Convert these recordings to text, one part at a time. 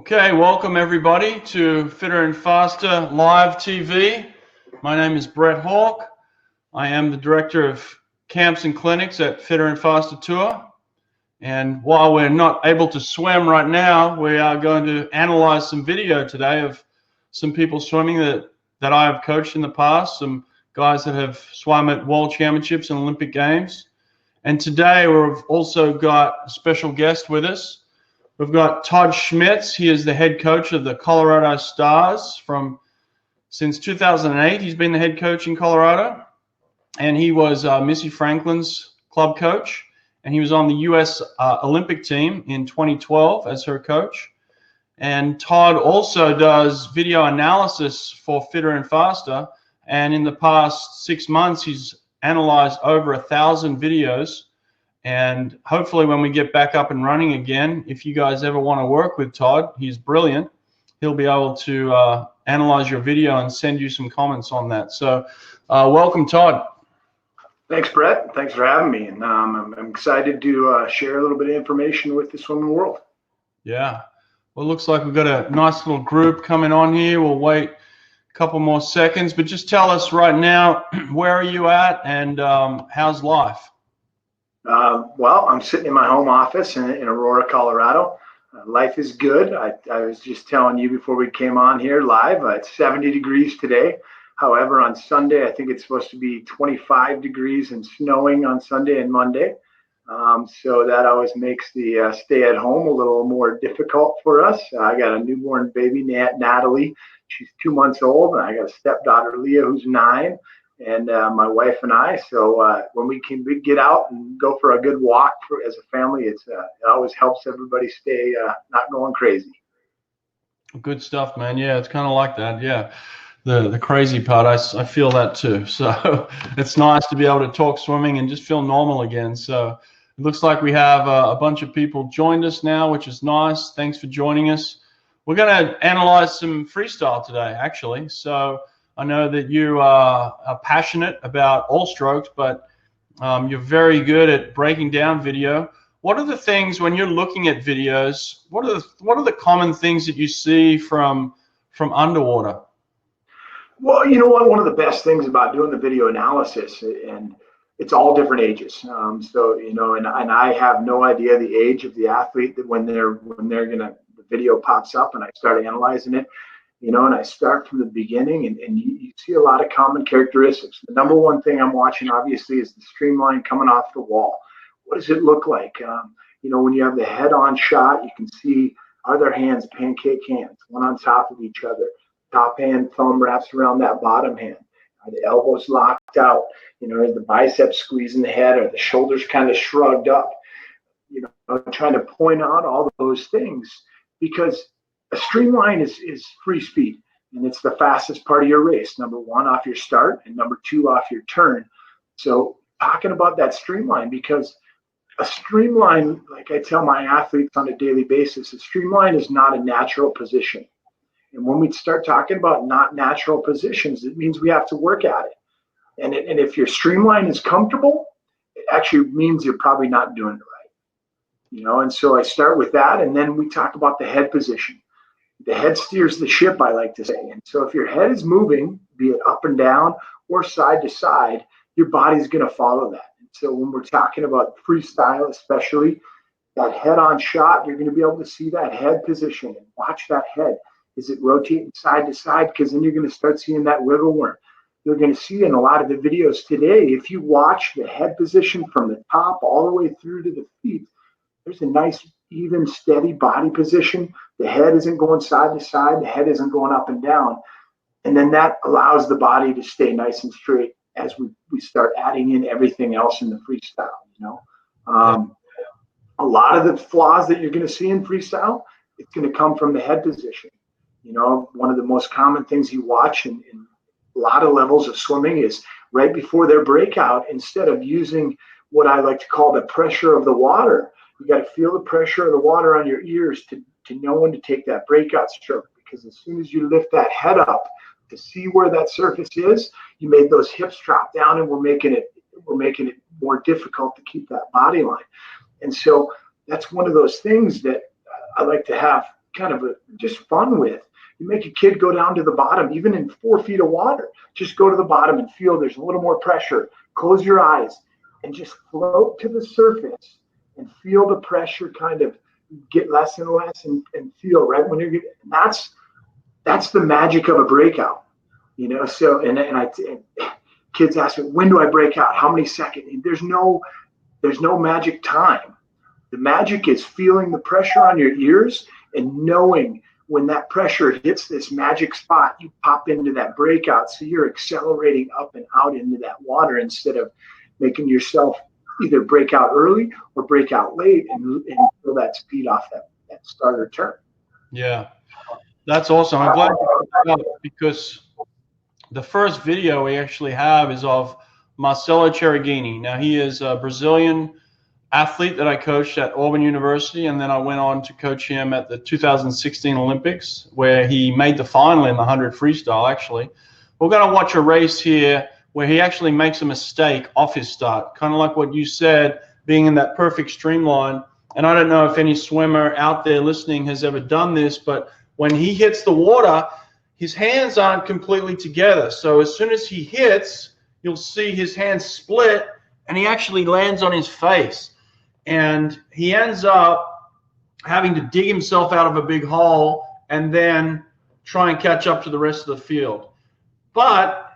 Okay, welcome everybody to Fitter and Faster Live TV. My name is Brett Hawke. I am the Director of Camps and Clinics at Fitter and Faster Tour. And while we're not able to swim right now, we are going to analyze some video today of some people swimming that I have coached in the past, some guys that have swum at World Championships and Olympic Games. And today we've also got a special guest with us. We've got Todd Schmitz. He is the head coach of the Colorado Stars since 2008. He's been the head coach in Colorado, and he was Missy Franklin's club coach, and he was on the U.S. Olympic team in 2012 as her coach. And Todd also does video analysis for Fitter and Faster, and in the past 6 months, he's analyzed over 1,000 videos. And hopefully when we get back up and running again, if you guys ever want to work with Todd, he's brilliant. He'll be able to analyze your video and send you some comments on that. So welcome, Todd. Thanks, Brett. Thanks for having me. And I'm excited to share a little bit of information with the swimming world. Yeah. Well, it looks like we've got a nice little group coming on here. We'll wait a couple more seconds, but just tell us right now, where are you at and how's life? Well, I'm sitting in my home office in Aurora, Colorado. Life is good. I was just telling you before we came on here live, it's 70 degrees today. However, on Sunday, I think it's supposed to be 25 degrees and snowing on Sunday and Monday. So that always makes the stay at home a little more difficult for us. I got a newborn baby, Natalie. She's 2 months old, and I got a stepdaughter, Leah, who's 9. And my wife and I. So when we can get out and go for a good walk as a family, it always helps everybody stay not going crazy. Good stuff, man. Yeah, it's kind of like that. Yeah, the crazy part, I feel that too. So it's nice to be able to talk swimming and just feel normal again. So it looks like we have a bunch of people joined us now, which is nice. Thanks for joining us. We're going to analyze some freestyle today, actually. So I know that you are passionate about all strokes, but you're very good at breaking down video. What are the things when you're looking at videos? What are the common things that you see from underwater? Well, you know what? One of the best things about doing the video analysis, and it's all different ages. So you know, and I have no idea the age of the athlete that when they're the video pops up and I start analyzing it. You know, and I start from the beginning, and you see a lot of common characteristics. The number one thing I'm watching, obviously, is the streamline coming off the wall. What does it look like? You know, when you have the head-on shot, you can see, are their hands pancake hands, one on top of each other? Top hand, thumb wraps around that bottom hand. Are the elbows locked out? You know, is the biceps squeezing the head? Are the shoulders kind of shrugged up? You know, I'm trying to point out all those things because a streamline is free speed, and it's the fastest part of your race. Number one, off your start, and number two, off your turn. So talking about that streamline, because a streamline, like I tell my athletes on a daily basis, a streamline is not a natural position. And when we start talking about not natural positions, it means we have to work at it. And if your streamline is comfortable, it actually means you're probably not doing it right. You know, and so I start with that, and then we talk about the head position. The head steers the ship, I like to say. And so if your head is moving, be it up and down or side to side, your body's going to follow that. And so when we're talking about freestyle, especially that head-on shot, you're going to be able to see that head position and watch that head. Is it rotating side to side? Because then you're going to start seeing that wiggle worm. You're going to see in a lot of the videos today, if you watch the head position from the top all the way through to the feet, there's a nice, even, steady body position. The head isn't going side to side. The head isn't going up and down. And then that allows the body to stay nice and straight as we start adding in everything else in the freestyle, you know. A lot of the flaws that you're going to see in freestyle, it's going to come from the head position. You know, one of the most common things you watch in a lot of levels of swimming is right before their breakout, instead of using what I like to call the pressure of the water, you got to feel the pressure of the water on your ears to know when to take that breakout stroke. Because as soon as you lift that head up to see where that surface is, you made those hips drop down, and we're making it more difficult to keep that body line. And so that's one of those things that I like to have kind of just fun with. You make a kid go down to the bottom, even in 4 feet of water. Just go to the bottom and feel there's a little more pressure. Close your eyes and just float to the surface and feel the pressure kind of get less and less, and feel right when you're getting. That's the magic of a breakout, you know. So and kids ask me, when do I break out? How many seconds? There's no magic time. The magic is feeling the pressure on your ears and knowing when that pressure hits this magic spot, you pop into that breakout. So you're accelerating up and out into that water instead of making yourself either break out early or break out late and feel that speed off that starter turn. Yeah, that's awesome. I'm glad you brought that up, because the first video we actually have is of Mesilla Guinea. Now, he is a Brazilian athlete that I coached at Auburn University, and then I went on to coach him at the 2016 Olympics, where he made the final in the 100 freestyle, actually. We're going to watch a race here where he actually makes a mistake off his start, kind of like what you said, being in that perfect streamline. And I don't know if any swimmer out there listening has ever done this, but when he hits the water, his hands aren't completely together. So as soon as he hits, you'll see his hands split, and he actually lands on his face. And he ends up having to dig himself out of a big hole and then try and catch up to the rest of the field. But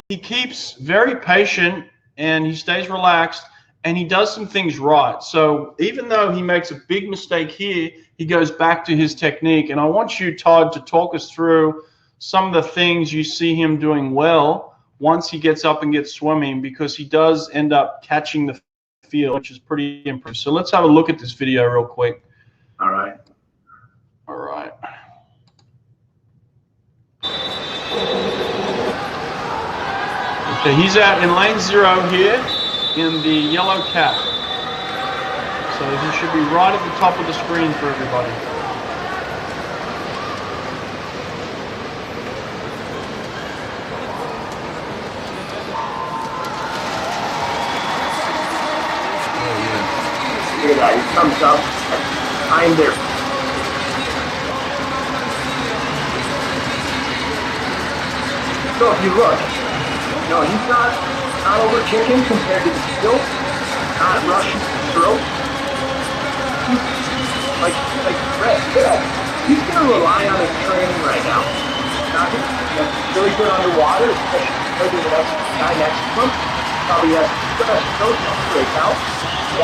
he keeps very patient and he stays relaxed and he does some things right. So even though he makes a big mistake here, he goes back to his technique. And I want you, Todd, to talk us through some of the things you see him doing well once he gets up and gets swimming, because he does end up catching the field, which is pretty impressive. So let's have a look at this video real quick. All right. Okay, he's out in lane 0 here in the yellow cap. So he should be right at the top of the screen for everybody. Look at that, he comes up behind there. So if you look, no, he's not over kicking compared to the stilt, not rushing the stroke. Like Brett said, he's going to rely on his training right now. Not really good underwater, especially compared to the next guy next to him. Probably has the best stroke breakout.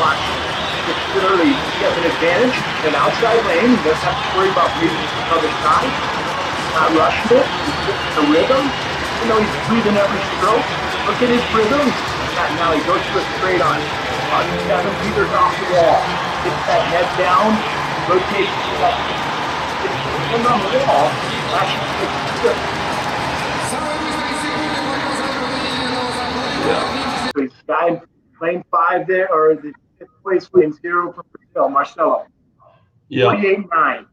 Watch. Clearly, he has an advantage in an outside lane. He doesn't have to worry about breathing to the other side. Not rushing it. He's getting the rhythm. You know, he's breathing every stroke. Look at his rhythm. Now he goes to a straight on. About 7 meters off the wall. Gets that head down. Rotates it up. Gets on the wall. Actually takes it. So he's guy in lane 5 there, or the place lane 0 for Brazil, Marcelo. Yeah. 48.9.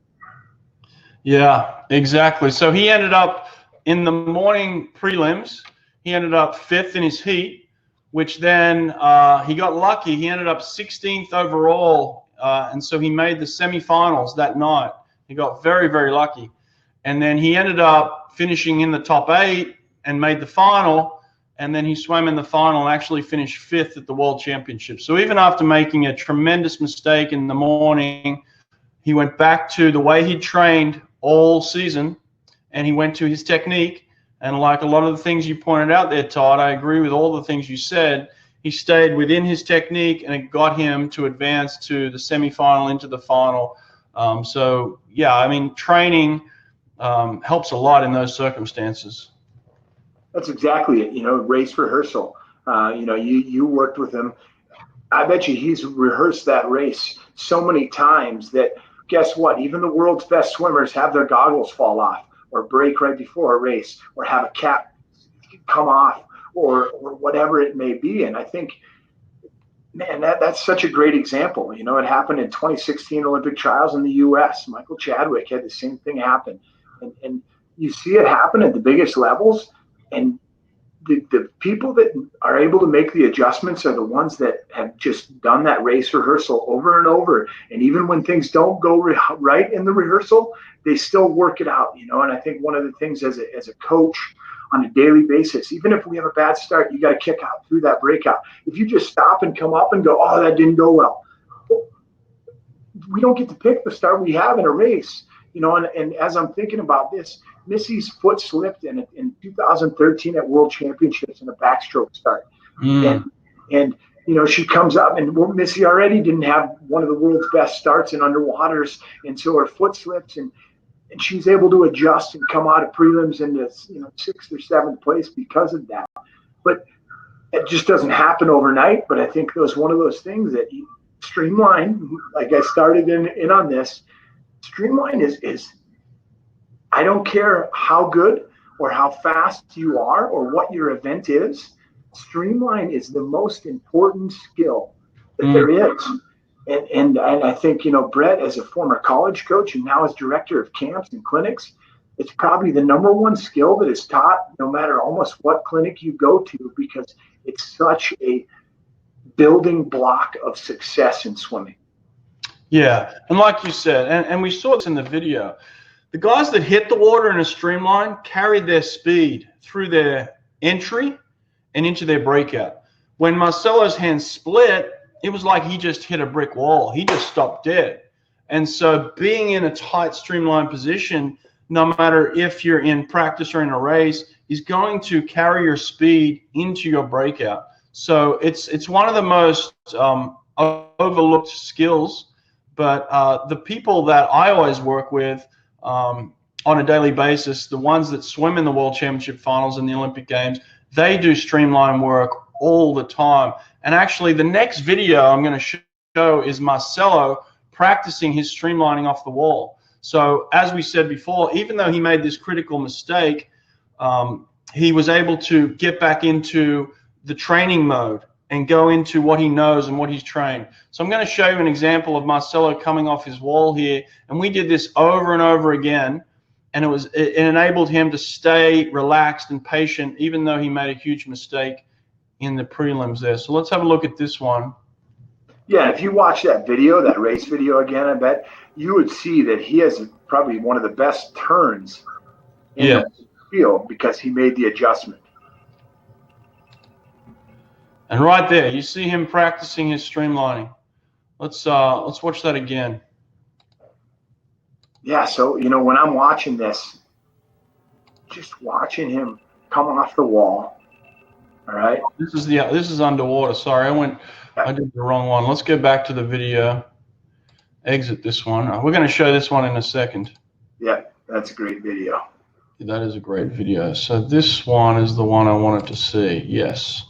Yeah, exactly. So he ended up in the morning prelims. He ended up 5th in his heat, which then he got lucky. He ended up 16th overall, and so he made the semifinals that night. He got very, very lucky. And then he ended up finishing in the top 8 and made the final. And then he swam in the final and actually finished 5th at the World Championship. So even after making a tremendous mistake in the morning, he went back to the way he trained all season, and he went to his technique. And like a lot of the things you pointed out there, Todd, I agree with all the things you said. He stayed within his technique, and it got him to advance to the semifinal, into the final. So, yeah, I mean, training helps a lot in those circumstances. That's exactly it. You know, race rehearsal. You know, you worked with him. I bet you he's rehearsed that race so many times that, guess what? Even the world's best swimmers have their goggles fall off or break right before a race, or have a cap come off, or whatever it may be. And I think, man, that's such a great example. You know, it happened in 2016 Olympic trials in the U.S. Michael Chadwick had the same thing happen. And you see it happen at the biggest levels. And the people that are able to make the adjustments are the ones that have just done that race rehearsal over and over. And even when things don't go right in the rehearsal, they still work it out, And I think one of the things as a coach on a daily basis, even if we have a bad start, you got to kick out through that breakout. If you just stop and come up and go, oh, that didn't go well, we don't get to pick the start we have in a race, and as I'm thinking about this, Missy's foot slipped in 2013 at World Championships in a backstroke start. And she comes up, and Missy already didn't have one of the world's best starts in underwaters, and so her foot slips, and she's able to adjust and come out of prelims into 6th or 7th place because of that. But it just doesn't happen overnight. But I think it was one of those things that Streamline, like I started in on this, Streamline is I don't care how good or how fast you are or what your event is, Streamline is the most important skill that there is. And I think, Brett, as a former college coach and now as director of camps and clinics, it's probably the number one skill that is taught no matter almost what clinic you go to, because it's such a building block of success in swimming. Yeah, and like you said, and we saw this in the video, the guys that hit the water in a Streamline carried their speed through their entry and into their breakout. When Marcelo's hands split, it was like he just hit a brick wall. He just stopped dead. And so being in a tight Streamline position, no matter if you're in practice or in a race, is going to carry your speed into your breakout. So it's one of the most overlooked skills. But the people that I always work with on a daily basis, the ones that swim in the World Championship finals and the Olympic Games, they do Streamline work all the time. And actually, the next video I'm going to show is Marcelo practicing his streamlining off the wall. So as we said before, even though he made this critical mistake, he was able to get back into the training mode and go into what he knows and what he's trained. So I'm going to show you an example of Marcelo coming off his wall here. And we did this over and over again. And it enabled him to stay relaxed and patient, even though he made a huge mistake in the prelims there. So let's have a look at this one. Yeah, if you watch that video, that race video again, I bet you would see that he has probably one of the best turns in the field because he made the adjustment. And right there, you see him practicing his streamlining. Let's watch that again. Yeah, so when I'm watching this, just watching him come off the wall. All right. This is underwater. Sorry, I did the wrong one. Let's go back to the video. Exit this one. We're going to show this one in a second. Yeah, that's a great video. That is a great video. So this one is the one I wanted to see. Yes.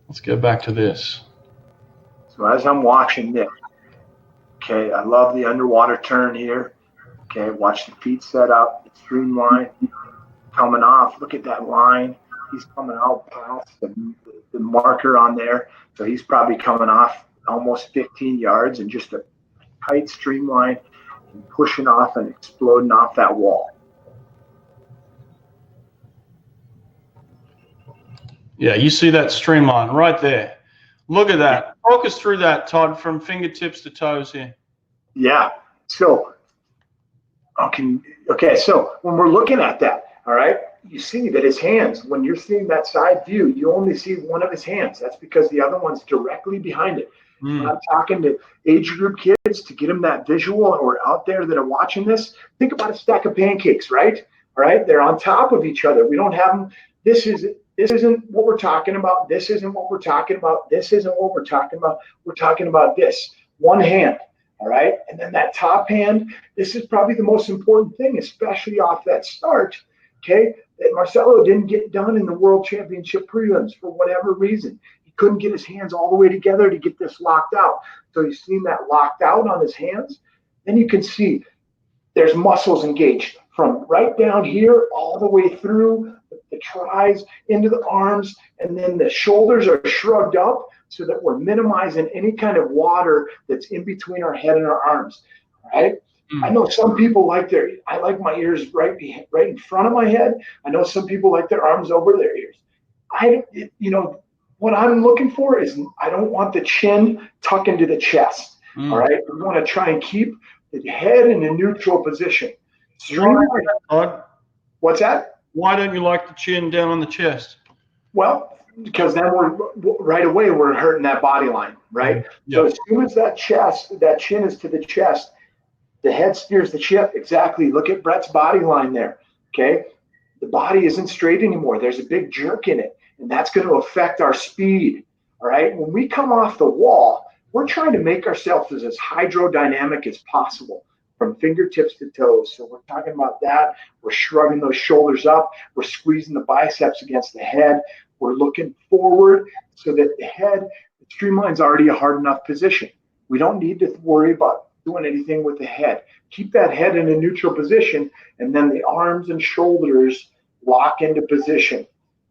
Let's go back to this. So as I'm watching this, okay, I love the underwater turn here. Okay, watch the feet set up, the streamline coming off. Look at that line. He's coming out past the marker on there. So he's probably coming off almost 15 yards and just a tight streamline and pushing off and exploding off that wall. Yeah, you see that streamline right there. Look at that. Walk us through that, Todd, from fingertips to toes here. Yeah. So, okay. So when we're looking at that, all right, you see that his hands, when you're seeing that side view, you only see one of his hands. That's because the other one's directly behind it. I'm talking to age group kids to get them that visual, or out there that are watching this. Think about a stack of pancakes, right? All right, they're on top of each other. We don't have them. This isn't what we're talking about. This isn't what we're talking about. This isn't what we're talking about. We're talking about this. One hand, all right? And then that top hand, this is probably the most important thing, especially off that start, okay, that Marcelo didn't get done in the World Championship prelims for whatever reason. He couldn't get his hands all the way together to get this locked out. So you've seen that locked out on his hands. Then you can see there's muscles engaged from right down here all the way through the tries into the arms, and then the shoulders are shrugged up so that we're minimizing any kind of water that's in between our head and our arms. Right? I know some people I like my ears right in front of my head. I know some people like their arms over their ears. what I'm looking for is I don't want the chin tuck into the chest. All right. We want to try and keep the head in a neutral position. What's that? Why don't you like the chin down on the chest? Well, because then right away we're hurting that body line, right? Yeah. So as soon as that chin is to the chest, the head steers the ship. Exactly. Look at Brett's body line there. Okay. The body isn't straight anymore. There's a big jerk in it, and that's going to affect our speed. All right. When we come off the wall, we're trying to make ourselves as hydrodynamic as possible from fingertips to toes. So we're talking about that. We're shrugging those shoulders up. We're squeezing the biceps against the head. We're looking forward so that the head, the streamline's already a hard enough position. We don't need to worry about doing anything with the head. Keep that head in a neutral position, and then the arms and shoulders lock into position.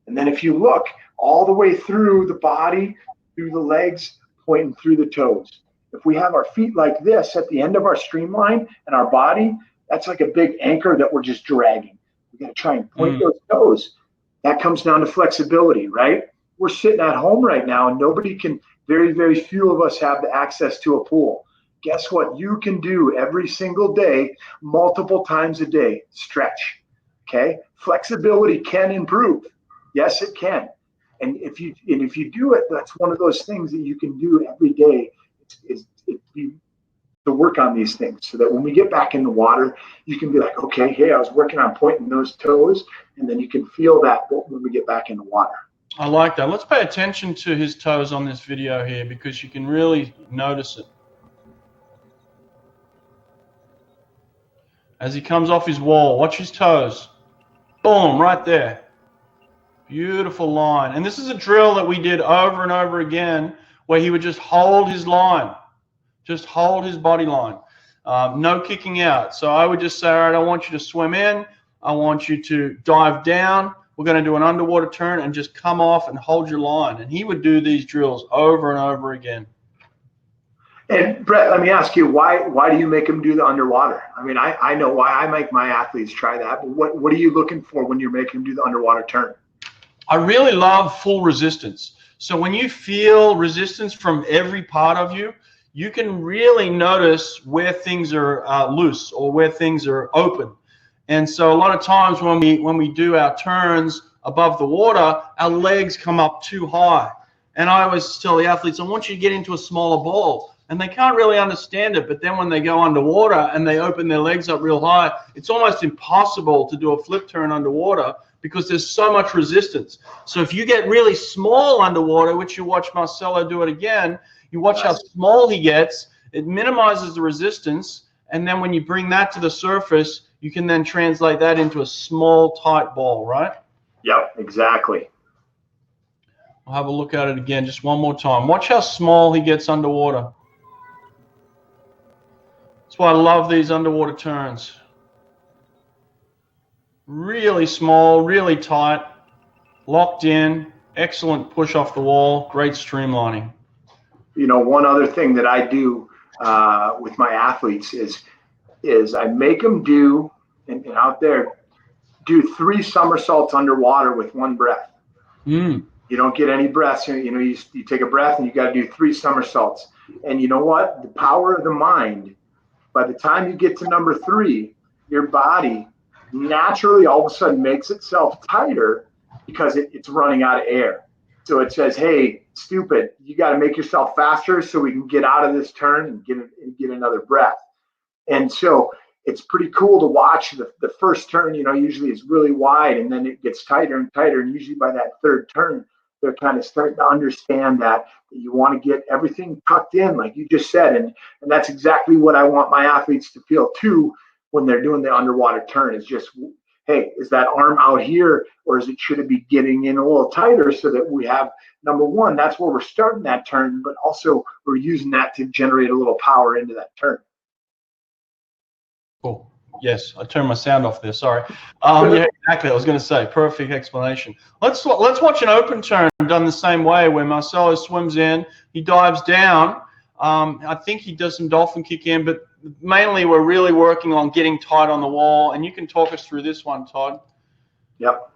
And then if you look all the way through the body, through the legs, pointing through the toes. If we have our feet like this at the end of our streamline and our body, that's like a big anchor that we're just dragging. We got to try and point those toes. That comes down to flexibility, right? We're sitting at home right now, and very, very few of us have the access to a pool. Guess what? You can do every single day, multiple times a day, stretch. Okay? Flexibility can improve. Yes, it can. And if you do it, that's one of those things that you can do every day is to work on these things so that when we get back in the water, you can be like, okay, hey, I was working on pointing those toes, and then you can feel that when we get back in the water. I like that. Let's pay attention to his toes on this video here because you can really notice it. As he comes off his wall, watch his toes. Boom, right there. Beautiful line. And this is a drill that we did over and over again where he would just hold his line, just hold his body line. No kicking out. So I would just say, all right, I want you to swim in. I want you to dive down. We're going to do an underwater turn and just come off and hold your line. And he would do these drills over and over again. And Brett, let me ask you, why do you make them do the underwater? I mean, I know why I make my athletes try that, but what are you looking for when you're making them do the underwater turn? I really love full resistance. So when you feel resistance from every part of you, you can really notice where things are loose or where things are open. And so a lot of times when we do our turns above the water, our legs come up too high. And I always tell the athletes, I want you to get into a smaller ball. And they can't really understand it. But then when they go underwater and they open their legs up real high, it's almost impossible to do a flip turn underwater because there's so much resistance. So if you get really small underwater, which you watch Mesilla do it again, you watch how small he gets, it minimizes the resistance. And then when you bring that to the surface, you can then translate that into a small, tight ball, right? Yep, exactly. I'll have a look at it again just one more time. Watch how small he gets underwater. That's why I love these underwater turns. Really small, really tight, locked in, excellent push off the wall, great streamlining. You know, one other thing that I do with my athletes is I make them do, and out there, do 3 somersaults underwater with 1 breath. You don't get any breaths. You take a breath and you got to do 3 somersaults. And you know what? The power of the mind, by the time you get to number 3, your body naturally all of a sudden makes itself tighter because it's running out of air. So it says, hey, stupid, you got to make yourself faster so we can get out of this turn and get another breath. And so it's pretty cool to watch the first turn, usually is really wide and then it gets tighter and tighter. And usually by that 3rd turn, they're kind of starting to understand that you want to get everything tucked in, like you just said. And that's exactly what I want my athletes to feel too when they're doing the underwater turn is just, hey, is that arm out here or should it be getting in a little tighter so that we have, number 1, that's where we're starting that turn, but also we're using that to generate a little power into that turn. Cool. Yes, I turned my sound off there. Sorry. Yeah, exactly. I was going to say, perfect explanation. Let's watch an open turn done the same way where Mesilla swims in, he dives down. I think he does some dolphin kick in, but mainly we're really working on getting tight on the wall. And you can talk us through this one, Todd. Yep.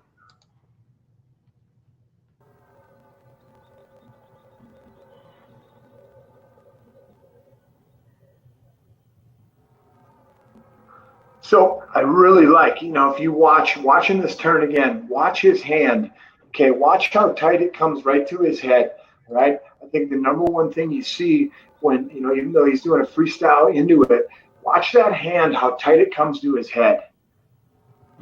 So I really like, if you watching this turn again, watch his hand. Okay, watch how tight it comes right to his head, right? I think the number one thing you see when, even though he's doing a freestyle into it, watch that hand, how tight it comes to his head.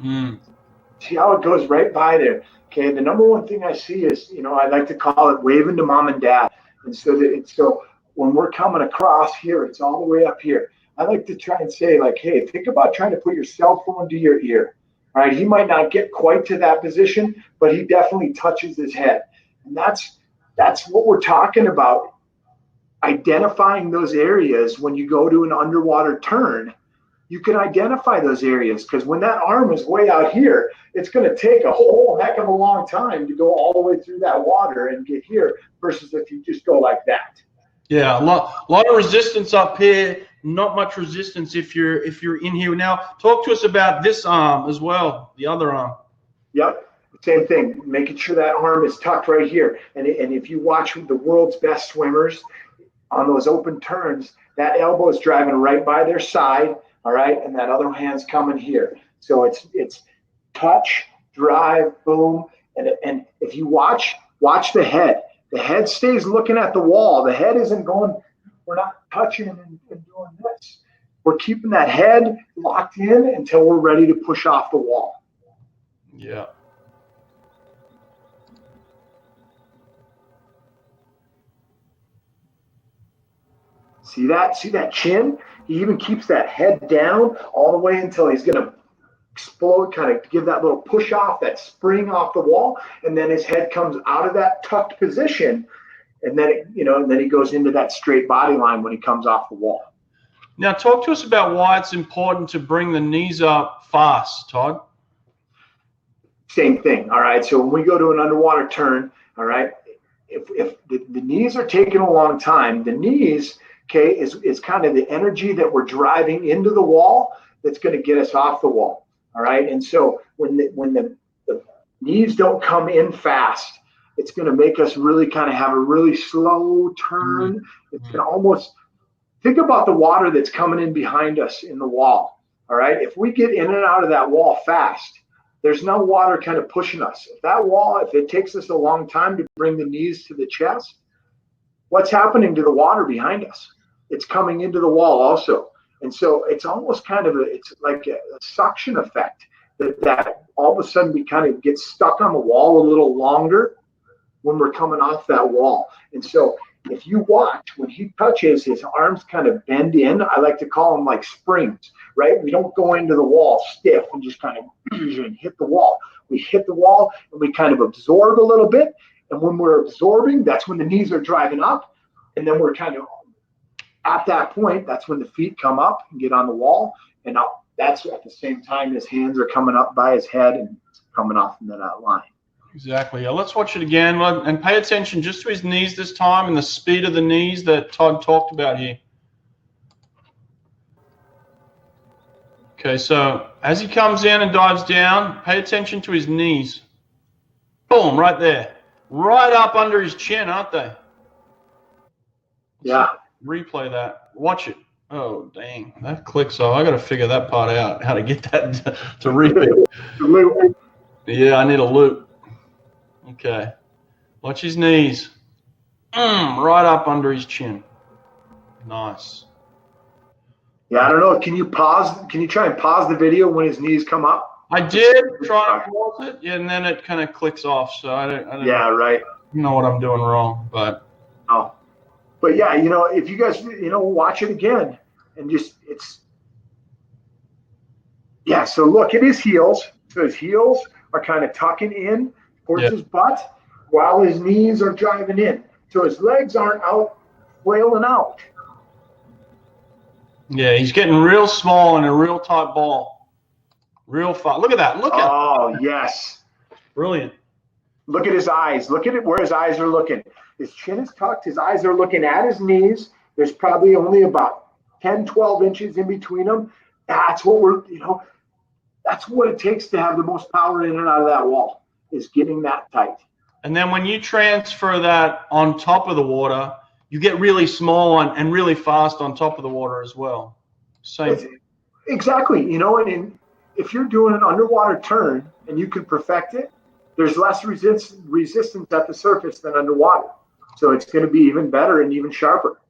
See how it goes right by there. Okay, the number one thing I see is, I like to call it waving to mom and dad. And so when we're coming across here, it's all the way up here. I like to try and say, like, hey, think about trying to put your cell phone to your ear. All right, he might not get quite to that position, but he definitely touches his head. And that's what we're talking about, identifying those areas when you go to an underwater turn. You can identify those areas, because when that arm is way out here, it's going to take a whole heck of a long time to go all the way through that water and get here, versus if you just go like that. Yeah, a lot of resistance up here. Not much resistance if you're in here. Now, talk to us about this arm as well, the other arm. Yep, same thing. Making sure that arm is tucked right here. And if you watch the world's best swimmers on those open turns, that elbow is driving right by their side, all right, and that other hand's coming here. So it's touch, drive, boom, and if you watch the head. The head stays looking at the wall. The head isn't going, we're not touching and doing this. We're keeping that head locked in until we're ready to push off the wall. Yeah. See that chin? He even keeps that head down all the way until he's going to explode, kind of give that little push off, that spring off the wall, and then his head comes out of that tucked position, and then then he goes into that straight body line when he comes off the wall. Now, talk to us about why it's important to bring the knees up fast, Todd. Same thing. All right. So when we go to an underwater turn, all right, if the knees are taking a long time, the knees, okay, is kind of the energy that we're driving into the wall that's going to get us off the wall. All right. And so when the knees don't come in fast, it's going to make us really kind of have a really slow turn. It's going to almost think about the water that's coming in behind us in the wall. All right. If we get in and out of that wall fast, there's no water kind of pushing us. If it takes us a long time to bring the knees to the chest, what's happening to the water behind us? It's coming into the wall also. And so it's almost kind of it's like a suction effect that all of a sudden we kind of get stuck on the wall a little longer when we're coming off that wall. And so if you watch, when he touches, his arms kind of bend in. I like to call them like springs, right? We don't go into the wall stiff and just kind of hit the wall. We hit the wall and we kind of absorb a little bit. And when we're absorbing, that's when the knees are driving up. And then we're kind of at that point, that's when the feet come up and get on the wall. And that's at the same time his hands are coming up by his head and coming off into that line. Exactly. Yeah, let's watch it again and pay attention just to his knees this time and the speed of the knees that Todd talked about here. Okay, so as he comes in and dives down, pay attention to his knees. Boom, right there. Right up under his chin, aren't they? Yeah. Replay that. Watch it. Oh, dang. That clicks off. I got to figure that part out, how to get that to repeat. Yeah, I need a loop. Okay. Watch his knees. Right up under his chin. Nice. Yeah, I don't know. Can you try and pause the video when his knees come up? I did try to pause it, and then it kind of clicks off. So I don't right. know what I'm doing wrong, but. Oh. But yeah, if you guys, watch it again and so look at his heels. So his heels are kind of tucking in towards his butt while his knees are driving in. So his legs aren't out, flailing out. Yeah, he's getting real small in a real tight ball. Real fast. Look at that. Oh, yes. Brilliant. Look at his eyes. Look at it where his eyes are looking. His chin is tucked. His eyes are looking at his knees. There's probably only about 10, 12 inches in between them. That's what that's what it takes to have the most power in and out of that wall, is getting that tight. And then when you transfer that on top of the water, you get really small and really fast on top of the water as well. Same thing. Exactly. If you're doing an underwater turn and you can perfect it, there's less resistance at the surface than underwater. So it's going to be even better and even sharper.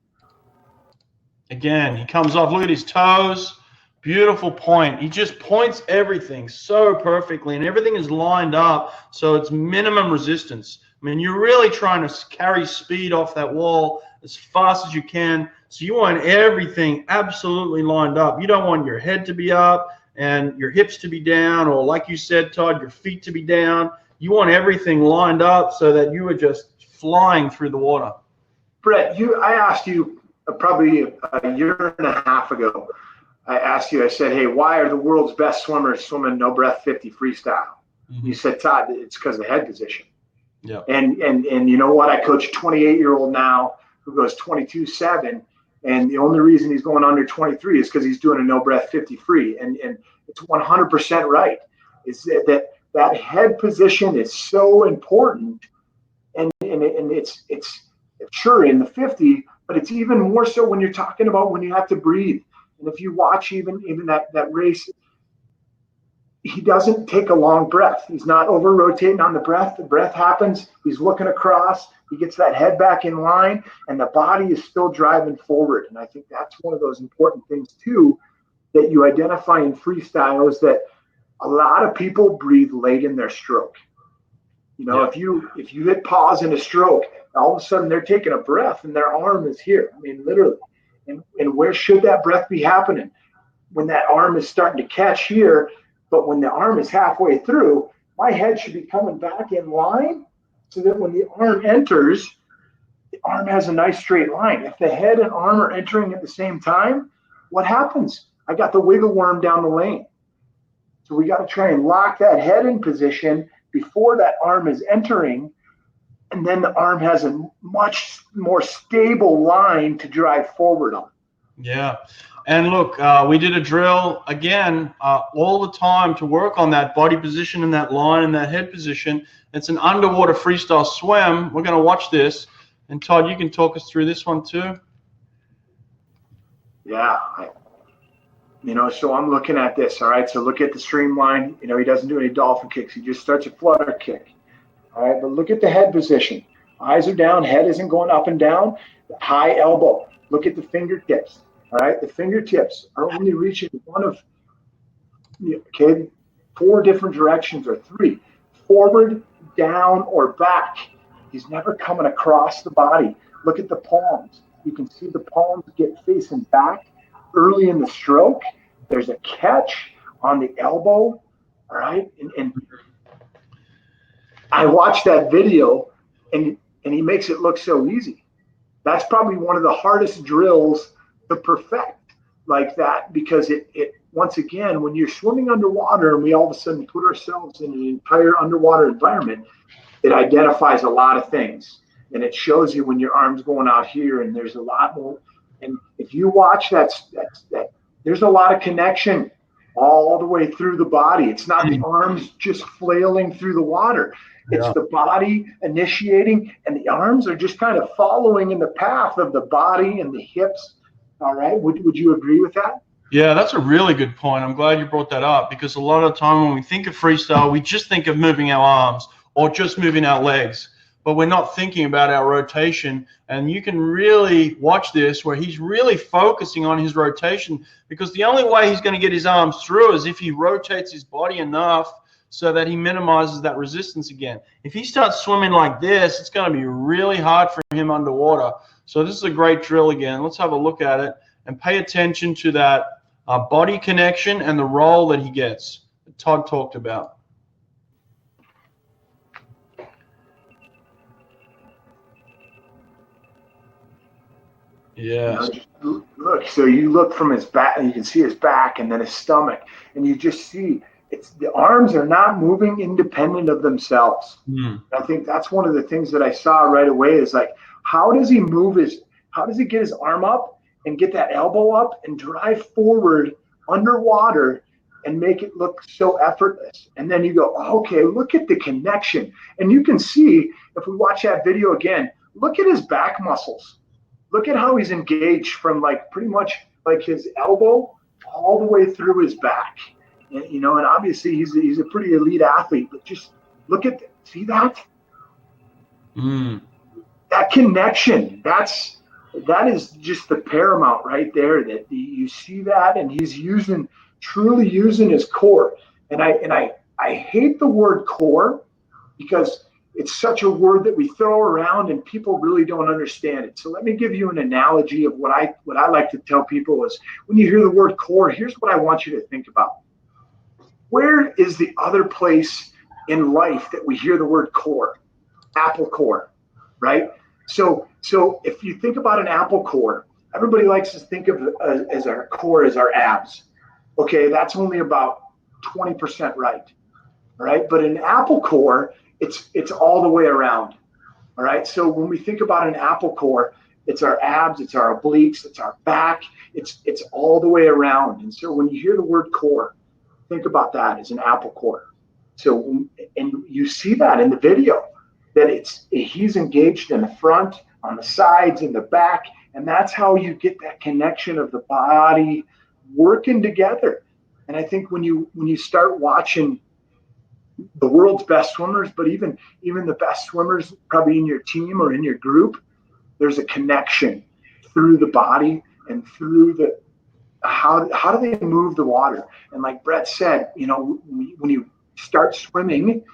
Again, he comes off, look at his toes. Beautiful point. He just points everything so perfectly, and everything is lined up so it's minimum resistance. I mean, you're really trying to carry speed off that wall as fast as you can. So you want everything absolutely lined up. You don't want your head to be up and your hips to be down, or like you said, Todd, your feet to be down. You want everything lined up so that you are just flying through the water. Brett, I asked you probably a year and a half ago. I said, hey, why are the world's best swimmers swimming no breath 50 freestyle? Mm-hmm. You said, Todd, it's because of the head position. Yeah. And you know what? I coach a 28-year-old now who goes 22.7, and the only reason he's going under 23 is because he's doing a no breath 50 free. And it's 100% right. Is that head position is so important, and it's sure in the 50, but it's even more so when you're talking about when you have to breathe. And if you watch even that race, he doesn't take a long breath. He's not over rotating on the breath. The breath happens. He's looking across. He gets that head back in line, and the body is still driving forward. And I think that's one of those important things too that you identify in freestyle is that a lot of people breathe late in their stroke. Yeah. If you hit pause in a stroke, all of a sudden they're taking a breath and their arm is here. I mean, literally. And where should that breath be happening? When that arm is starting to catch here, but when the arm is halfway through, my head should be coming back in line so that when the arm enters, the arm has a nice straight line. If the head and arm are entering at the same time, what happens? I got the wiggle worm down the lane. So we got to try and lock that head in position before that arm is entering, and then the arm has a much more stable line to drive forward on. Yeah. And look, we did a drill again all the time to work on that body position and that line and that head position. It's an underwater freestyle swim. We're going to watch this. And Todd, you can talk us through this one too. Yeah. So I'm looking at this. All right. So look at the streamline. He doesn't do any dolphin kicks. He just starts a flutter kick. All right. But look at the head position. Eyes are down. Head isn't going up and down. High elbow. Look at the fingertips. All right. The fingertips are only reaching one of, 4 different directions or 3. Forward, down, or back. He's never coming across the body. Look at the palms. You can see the palms get facing back early in the stroke. There's a catch on the elbow. All right. And I watched that video and he makes it look so easy. That's probably one of the hardest drills to perfect like that, because it once again, when you're swimming underwater and we all of a sudden put ourselves in an entire underwater environment, it identifies a lot of things. And it shows you when your arm's going out here, and there's a lot more. And if you watch that there's a lot of connection all the way through the body. It's not the arms just flailing through the water. It's the body initiating, and the arms are just kind of following in the path of the body and the hips. All right. Would you agree with that? Yeah, that's a really good point. I'm glad you brought that up, because a lot of the time when we think of freestyle, we just think of moving our arms or just moving our legs, but we're not thinking about our rotation. And you can really watch this where he's really focusing on his rotation, because the only way he's going to get his arms through is if he rotates his body enough so that he minimizes that resistance again. If he starts swimming like this, it's going to be really hard for him underwater. So this is a great drill again. Let's have a look at it and pay attention to that body connection and the roll that he gets that Todd talked about. Yes. Look, so you look from his back, and you can see his back and then his stomach, and you just see the arms are not moving independent of themselves. I think that's one of the things that I saw right away is like, how does he get his arm up and get that elbow up and drive forward underwater and make it look so effortless? And then you go, okay, look at the connection. And you can see, if we watch that video again, look at his back muscles. Look at how he's engaged from like pretty much like his elbow all the way through his back. And, you know, and obviously he's a pretty elite athlete, but just look at see that? That connection, that is just the paramount right there, that you see that, and he's truly using his core. And I hate the word core because it's such a word that we throw around and people really don't understand it. So let me give you an analogy of what I like to tell people is when you hear the word core, here's what I want you to think about. Where is the other place in life that we hear the word core? Apple core, right? So if you think about an apple core, everybody likes to think of as our core as our abs. Okay, that's only about 20% right? But an apple core, it's all the way around. All right. So when we think about an apple core, it's our abs, it's our obliques, it's our back, it's all the way around. And so when you hear the word core, think about that as an apple core. So, and you see that in the video, that he's engaged in the front, on the sides, in the back, and that's how you get that connection of the body working together. And I think when you start watching the world's best swimmers, but even the best swimmers probably in your team or in your group, there's a connection through the body and through the how do they move the water. And like Brett said, you know, when you start swimming,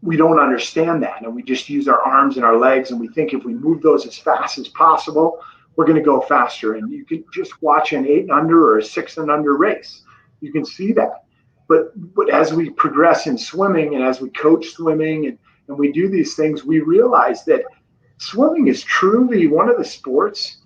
we don't understand that, and we just use our arms and our legs, and we think if we move those as fast as possible, we're going to go faster. And you can just watch an 8 and under or a 6 and under race, you can see that. But as we progress in swimming and as we coach swimming and we do these things, we realize that swimming is truly one of the sports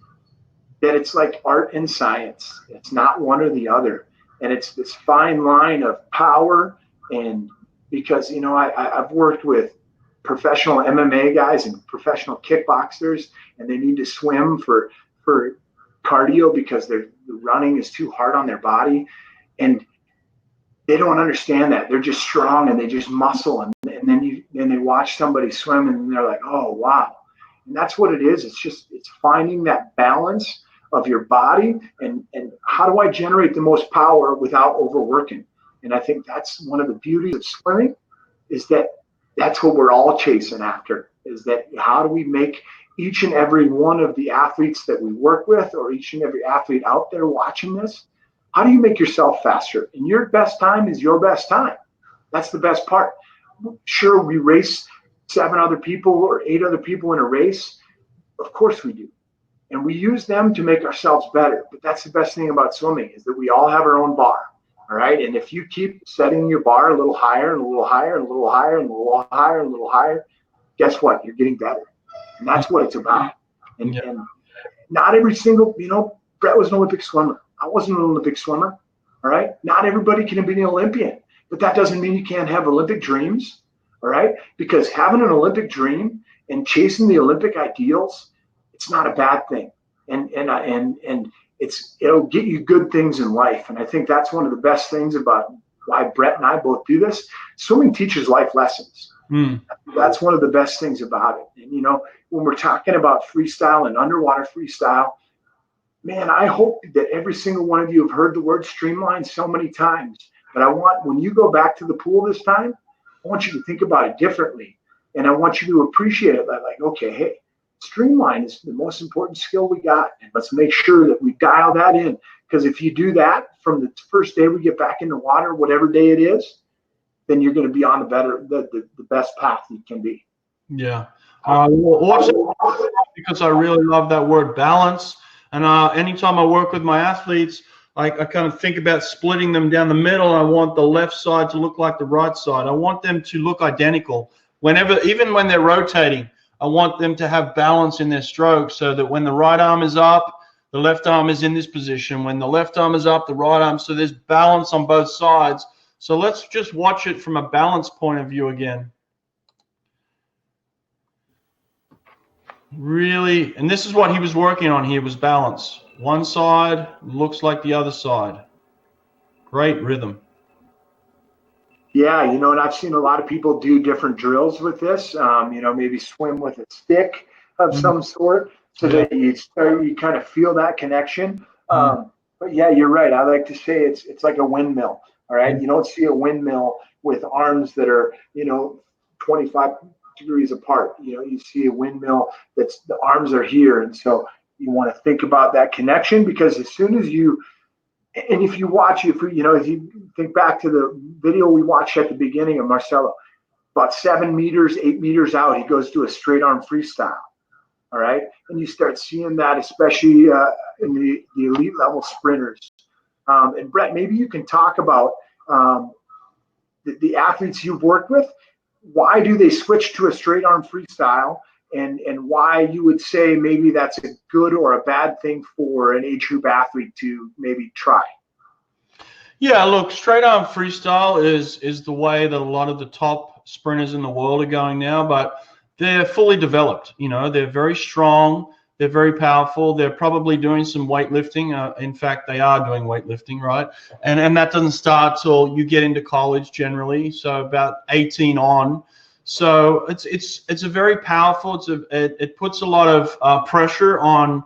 that it's like art and science. It's not one or the other. And it's this fine line of power. And because, you know, I've worked with professional MMA guys and professional kickboxers, and they need to swim for cardio because the running is too hard on their body. And they don't understand that. They're just strong and they just muscle. And then they watch somebody swim and they're like, oh, wow. And that's what it is. It's finding that balance of your body and how do I generate the most power without overworking? And I think that's one of the beauties of swimming, is that that's what we're all chasing after, is that how do we make each and every one of the athletes that we work with, or each and every athlete out there watching this, how do you make yourself faster? And your best time is your best time. That's the best part. Sure, we race 7 other people or 8 other people in a race. Of course we do. And we use them to make ourselves better. But that's the best thing about swimming, is that we all have our own bar. All right. And if you keep setting your bar a little higher and a little higher and a little higher and a little higher and a little higher, guess what? You're getting better. And that's what it's about. And not every single, you know, Brett was an Olympic swimmer. I wasn't an Olympic swimmer. All right. Not everybody can be an Olympian, but that doesn't mean you can't have Olympic dreams. All right. Because having an Olympic dream and chasing the Olympic ideals, it's not a bad thing. And it'll get you good things in life. And I think that's one of the best things about why Brett and I both do this. Swimming teaches life lessons. That's one of the best things about it. And, you know, when we're talking about freestyle and underwater freestyle, man, I hope that every single one of you have heard the word Streamline so many times. But I want, when you go back to the pool this time, I want you to think about it differently. And I want you to appreciate it like, okay, hey, Streamline is the most important skill we got, and let's make sure that we dial that in. Because if you do that from the first day we get back in the water, whatever day it is, then you're going to be on the best path you can be. Yeah. Also, because I really love that word balance, and anytime I work with my athletes, I kind of think about splitting them down the middle. I want the left side to look like the right side. I want them to look identical even when they're rotating. I want them to have balance in their stroke, so that when the right arm is up, the left arm is in this position. When the left arm is up, the right arm. So there's balance on both sides. So let's just watch it from a balance point of view again. Really, and this is what he was working on here, was balance. One side looks like the other side. Great rhythm. Yeah, you know, and I've seen a lot of people do different drills with this. You know, maybe swim with a stick of some sort, so that you kind of feel that connection. But yeah, you're right. I like to say it's like a windmill. All right. You don't see a windmill with arms that are, 25 degrees apart. You see a windmill that's the arms are here. And so you want to think about that connection, because as soon as you, and if you watch, if you think back to the video we watched at the beginning of Mesilla, about 7 meters, 8 meters out, he goes to a straight arm freestyle. All right. And you start seeing that, especially in the elite level sprinters. And Brett, maybe you can talk about the athletes you've worked with. Why do they switch to a straight arm freestyle, and why you would say maybe that's a good or a bad thing for an age group athlete to maybe try? Yeah, look, straight arm freestyle is the way that a lot of the top sprinters in the world are going now, but they're fully developed. They're very strong. They're very powerful. They're probably doing some weightlifting. In fact, they are doing weightlifting, right? And that doesn't start till you get into college generally, so about 18 on. So it's a very powerful. It puts a lot of pressure on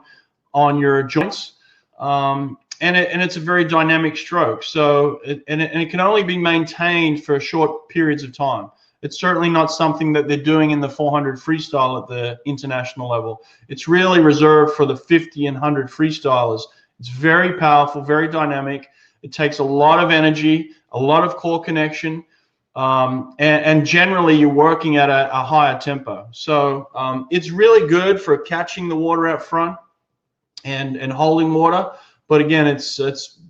your joints, and it's a very dynamic stroke. So it can only be maintained for short periods of time. It's certainly not something that they're doing in the 400 freestyle at the international level. It's really reserved for the 50 and 100 freestylers. It's very powerful, very dynamic. It takes a lot of energy, a lot of core connection, and generally you're working at a higher tempo. So it's really good for catching the water out front and holding water. But again, it's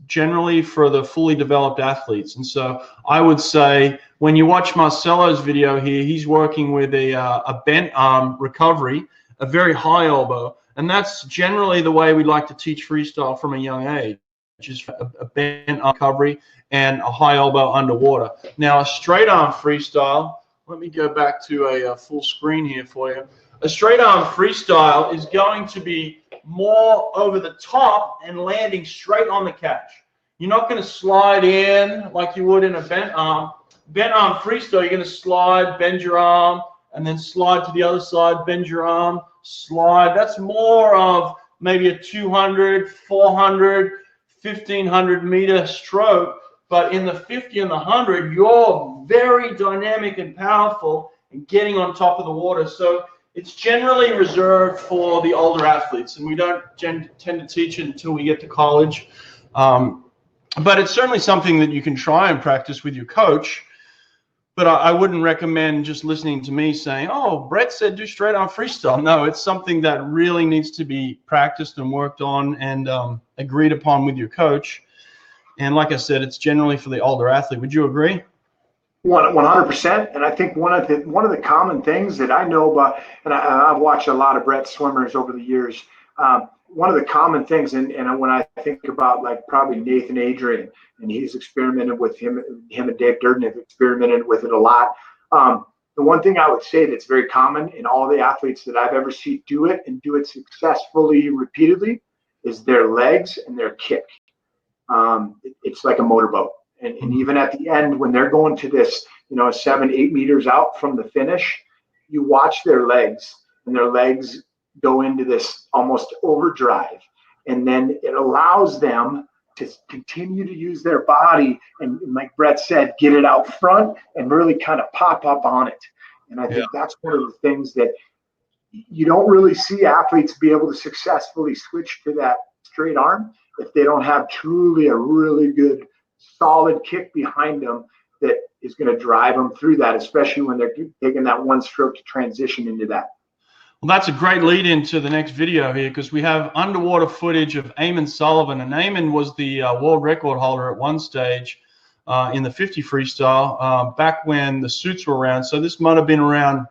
generally for the fully developed athletes. And so I would say when you watch Marcelo's video here, he's working with a bent arm recovery, a very high elbow. And that's generally the way we like to teach freestyle from a young age, which is a bent arm recovery and a high elbow underwater. Now, a straight arm freestyle, let me go back to a full screen here for you. A straight arm freestyle is going to be more over the top and landing straight on the catch. You're not going to slide in like you would in a bent arm. Bent arm freestyle, you're going to slide, bend your arm, and then slide to the other side, bend your arm, slide. That's more of maybe a 200, 400, 1500 meter stroke. But in the 50 and the 100, you're very dynamic and powerful and getting on top of the water. So it's generally reserved for the older athletes, and we don't tend to teach it until we get to college. But it's certainly something that you can try and practice with your coach. But I wouldn't recommend just listening to me saying, oh, Brett said do straight arm freestyle. No, it's something that really needs to be practiced and worked on and agreed upon with your coach. And like I said, it's generally for the older athlete. Would you agree? 100%. And I think one of the common things that I know about, and I've watched a lot of Brett swimmers over the years. One of the common things, and when I think about like probably Nathan Adrian, and he's experimented with him and Dave Durden have experimented with it a lot. The one thing I would say that's very common in all the athletes that I've ever seen do it and do it successfully repeatedly is their legs and their kick. It's like a motorboat. And even at the end, when they're going to this, 7, 8 meters out from the finish, you watch their legs, and their legs go into this almost overdrive. And then it allows them to continue to use their body. And like Brett said, get it out front and really kind of pop up on it. And I think that's one of the things that you don't really see athletes be able to successfully switch to that straight arm if they don't have truly a really good solid kick behind them that is going to drive them through that, especially when they're taking that one stroke to transition into that. Well, that's a great lead into the next video here, because we have underwater footage of Eamon Sullivan. And Eamon was the world record holder at one stage in the 50 freestyle back when the suits were around. So this might have been around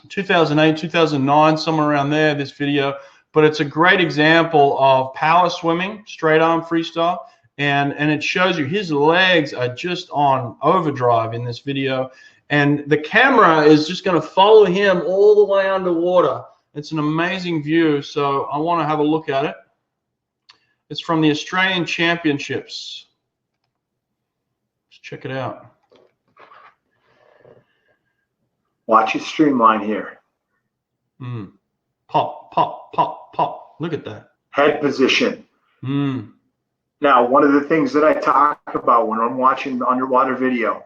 2008, 2009, somewhere around there, this video. But it's a great example of power swimming, straight arm freestyle. And it shows you his legs are just on overdrive in this video. And the camera is just going to follow him all the way underwater. It's an amazing view. So I want to have a look at it. It's from the Australian Championships. Let's check it out. Watch it streamline here. Pop, pop, pop, pop. Look at that. Head position. Now, one of the things that I talk about when I'm watching the underwater video,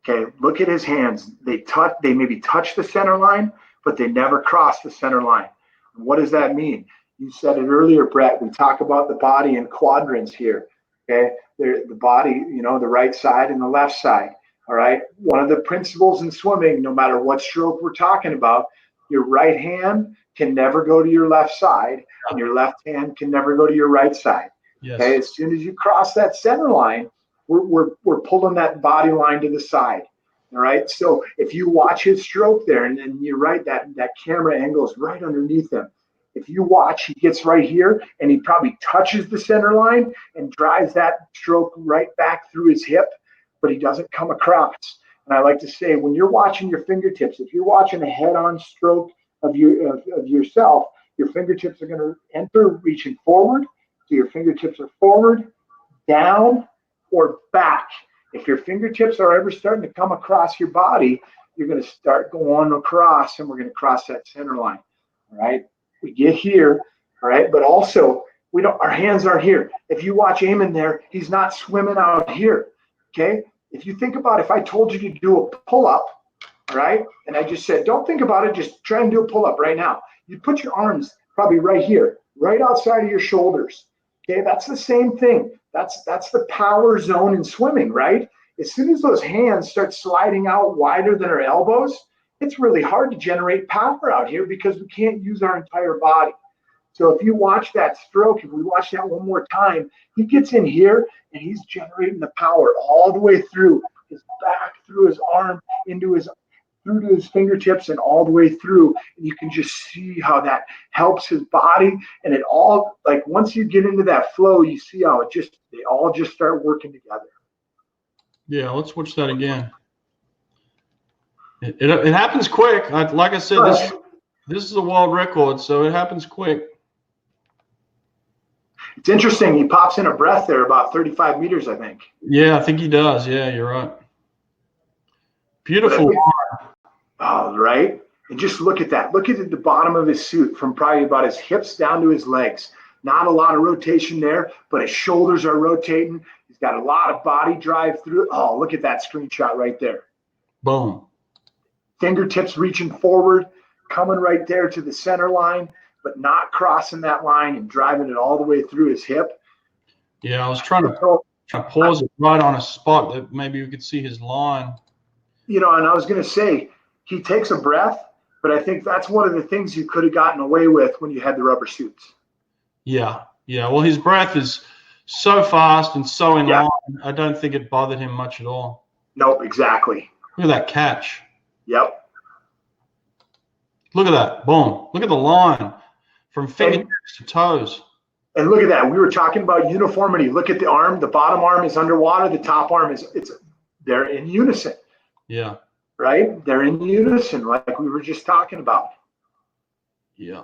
okay, look at his hands. They maybe touch the center line, but they never cross the center line. What does that mean? You said it earlier, Brett. We talk about the body in quadrants here. Okay, the body, the right side and the left side. All right. One of the principles in swimming, no matter what stroke we're talking about, your right hand can never go to your left side, and your left hand can never go to your right side. Yes. Okay. As soon as you cross that center line, we're pulling that body line to the side. All right. So if you watch his stroke there, and you're right, that camera angle is right underneath him. If you watch, he gets right here and he probably touches the center line and drives that stroke right back through his hip, but he doesn't come across. And I like to say, when you're watching your fingertips, if you're watching a head-on stroke of yourself, your fingertips are going to enter reaching forward. So your fingertips are forward, down, or back. If your fingertips are ever starting to come across your body, you're going to start going across, and we're going to cross that center line. All right. We get here, all right, but also our hands are here. If you watch Eamon there, he's not swimming out here. Okay. If you think about, if I told you to do a pull-up, all right, and I just said, don't think about it, just try and do a pull-up right now. You put your arms probably right here, right outside of your shoulders. Okay, that's the same thing. That's the power zone in swimming, right? As soon as those hands start sliding out wider than our elbows, it's really hard to generate power out here because we can't use our entire body. So if you watch that stroke, if we watch that one more time, he gets in here and he's generating the power all the way through his back, through his arm, through to his fingertips, and all the way through. And you can just see how that helps his body. And it all, like, once you get into that flow, you see how they all just start working together. Yeah, let's watch that again. It happens quick. Like I said, this is a world record, so it happens quick. It's interesting. He pops in a breath there about 35 meters, I think. Yeah, I think he does. Yeah, you're right. Beautiful. All right. And just look at that. Look at the bottom of his suit from probably about his hips down to his legs. Not a lot of rotation there, but his shoulders are rotating. He's got a lot of body drive through. Oh, look at that screenshot right there. Boom. Fingertips reaching forward, coming right there to the center line, but not crossing that line and driving it all the way through his hip. Yeah, I was trying to pause it right on a spot that maybe we could see his line. And I was going to say, he takes a breath, but I think that's one of the things you could have gotten away with when you had the rubber suits. Yeah. Well, his breath is so fast and so in line, I don't think it bothered him much at all. Nope, exactly. Look at that catch. Yep. Look at that. Boom. Look at the line from fingertips to toes. And look at that. We were talking about uniformity. Look at the arm. The bottom arm is underwater. The top arm they're in unison. Yeah. Right? They're in unison, like we were just talking about. Yeah.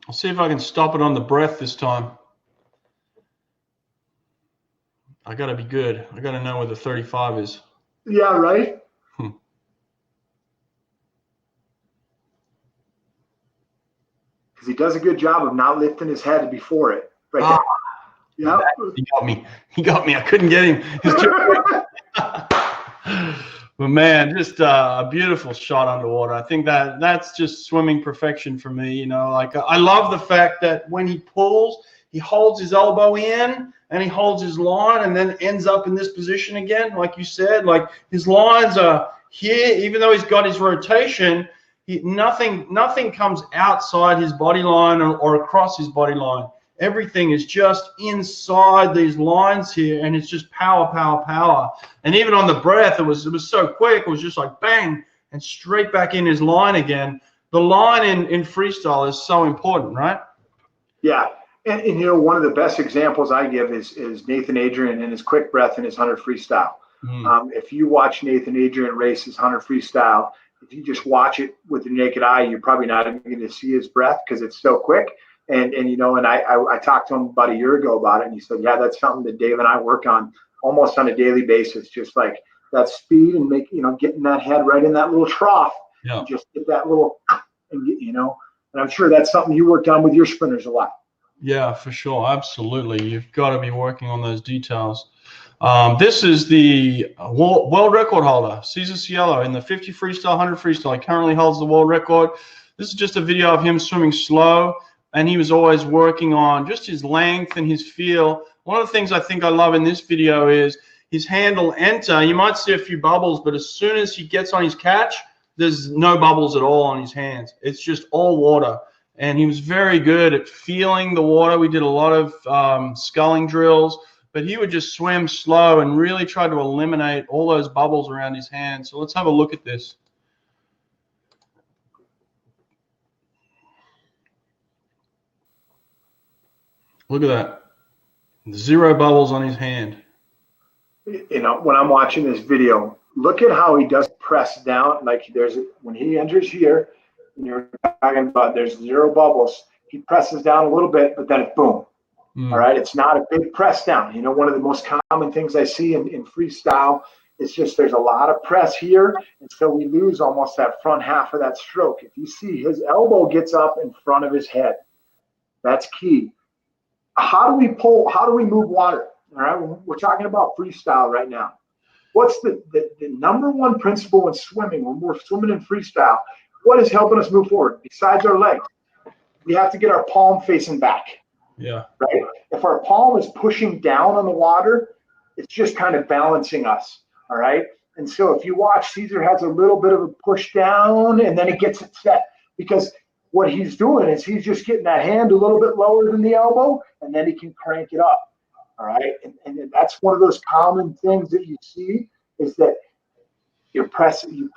I'll see if I can stop it on the breath this time. I got to be good. I got to know where the 35 is. Yeah, right? Because he does a good job of not lifting his head before it. Right there. Yeah. He got me. I couldn't get him. But man, just a beautiful shot underwater. I think that's just swimming perfection for me. Like, I love the fact that when he pulls, he holds his elbow in and he holds his line and then ends up in this position again. Like you said, like his lines are here, even though he's got his rotation, nothing comes outside his body line or across his body line. Everything is just inside these lines here, and it's just power, power, power. And even on the breath, it was so quick. It was just like bang, and straight back in his line again. The line in freestyle is so important, right? Yeah. And one of the best examples I give is Nathan Adrian and his quick breath in his 100 freestyle. If you watch Nathan Adrian race his 100 freestyle, if you just watch it with your naked eye, you're probably not even going to see his breath because it's so quick. And I talked to him about a year ago about it, and he said, yeah, that's something that Dave and I work on almost on a daily basis, just like that speed and getting that head right in that little trough. Yeah. And just get that little, and and I'm sure that's something you worked on with your sprinters a lot. Yeah, for sure. Absolutely. You've got to be working on those details. This is the world record holder, Cesar Cielo, in the 50 freestyle, 100 freestyle. He currently holds the world record. This is just a video of him swimming slow, and he was always working on just his length and his feel. One of the things I think I love in this video is his hand will enter. You might see a few bubbles, but as soon as he gets on his catch, there's no bubbles at all on his hands. It's just all water. And he was very good at feeling the water. We did a lot of sculling drills, but he would just swim slow and really try to eliminate all those bubbles around his hands. So let's have a look at this. Look at that. 0 bubbles on his hand. You know, when I'm watching this video, look at how he does press down. Like when he enters here, and you're talking about there's 0 bubbles, he presses down a little bit, but then it's boom. All right, it's not a big press down. You know, one of the most common things I see in freestyle is just there's a lot of press here, and so we lose almost that front half of that stroke. If you see his elbow gets up in front of his head, that's key. How do we pull? How do we move water? All right, we're talking about freestyle right now. What's the number one principle in swimming when we're swimming in freestyle? What is helping us move forward besides our legs? We have to get our palm facing back. Yeah. Right? If our palm is pushing down on the water, it's just kind of balancing us. All right. And so if you watch, Cesar has a little bit of a push down and then he gets it set, because what he's doing is he's just getting that hand a little bit lower than the elbow, and then he can crank it up. All right. And that's one of those common things that you see is that you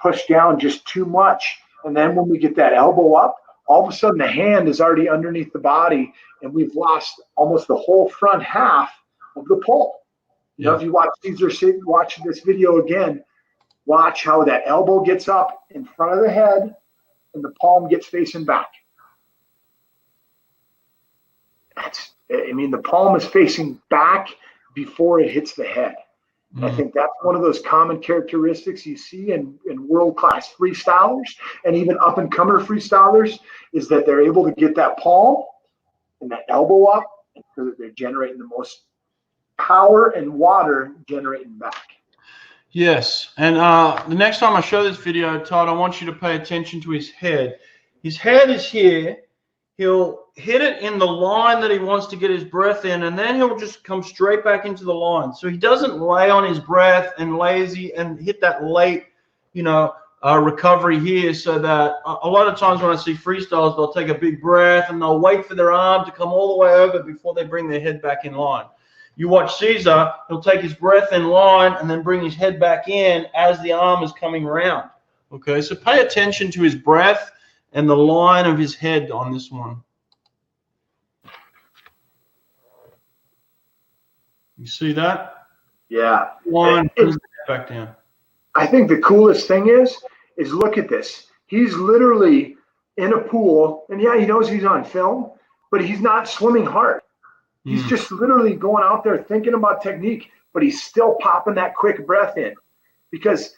push down just too much. And then when we get that elbow up, all of a sudden the hand is already underneath the body, and we've lost almost the whole front half of the pull. You know, if you watch Cesar watch this video again, watch how that elbow gets up in front of the head and the palm gets facing back. The palm is facing back before it hits the head. I think that's one of those common characteristics you see in world-class freestylers and even up-and-comer freestylers, is that they're able to get that palm and that elbow up, so that they're generating the most power and water generating back. Yes, and the next time I show this video, Todd, I want you to pay attention to his head. His head is here. He'll hit it in the line that he wants to get his breath in, and then he'll just come straight back into the line. So he doesn't lay on his breath and lazy and hit that late, recovery here. So that a lot of times when I see freestyles, they'll take a big breath and they'll wait for their arm to come all the way over before they bring their head back in line. You watch Cesar, he'll take his breath in line and then bring his head back in as the arm is coming around. Okay, so pay attention to his breath and the line of his head on this one. You see that? Yeah. Line back down. I think the coolest thing is look at this. He's literally in a pool, and yeah, he knows he's on film, but he's not swimming hard. He's just literally going out there thinking about technique, but he's still popping that quick breath in, because